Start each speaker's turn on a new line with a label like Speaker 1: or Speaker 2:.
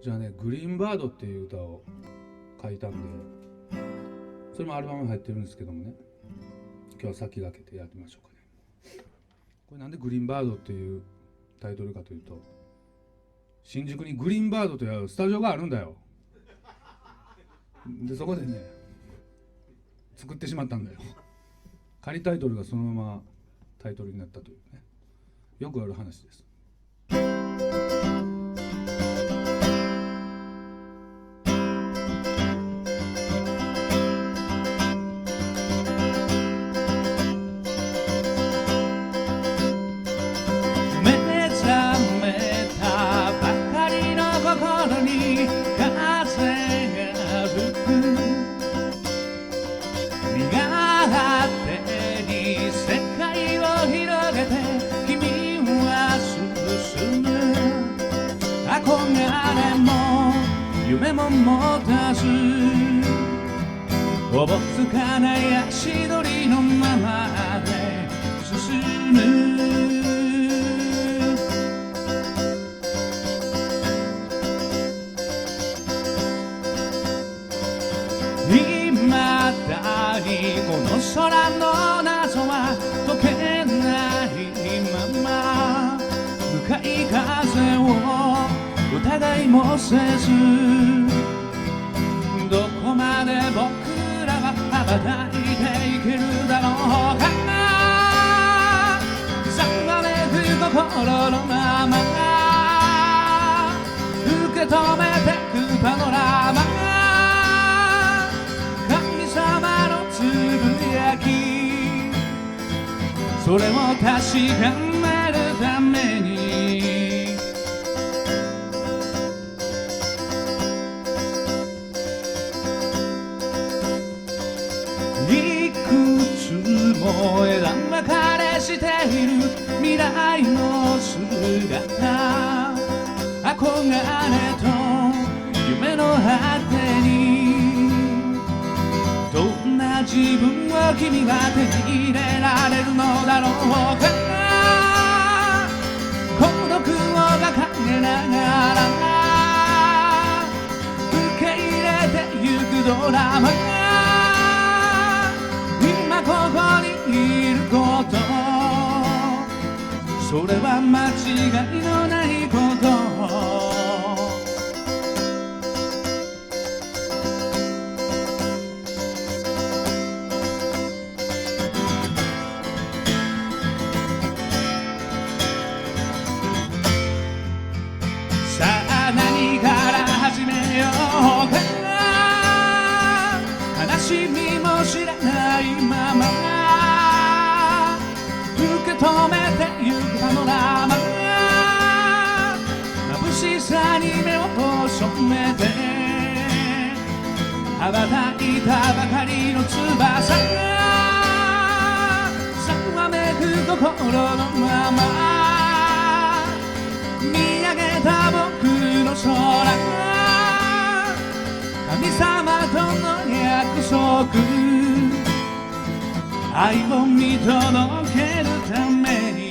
Speaker 1: ちらね、グリーンバードっていう歌を書いたんで、それもアルバムに入ってるんですけどもね、今日は先駆けてやってみましょうかね。これなんでグリーンバードっていうタイトルかというと、新宿にグリーンバードというスタジオがあるんだよ。でそこでね作ってしまったんだよ。仮タイトルがそのままタイトルになったというね、よくある話です。
Speaker 2: 夢も持たずおぼつかない足取りのままで進む未だにこの空の謎は解けないまま向かい風を疑いもせずどこまで僕らは羽ばたいていけるだろうかさめく心のまま受け止めてくパノラマ神様のつぶやきそれを確かめるために枝分かれしている未来の姿憧れと夢の果てにどんな自分を君が手に入れられるのだろうか孤独を掲げながら受け入れてゆくドラマここにいることそれは間違いのないことさあ何から始めようか悲しみも知らないまま受け止めてゆくパノラマ眩しさに目を細めて羽ばたいたばかりの翼さわめく心のまま見上げた僕の空神様との約束愛を見届けるために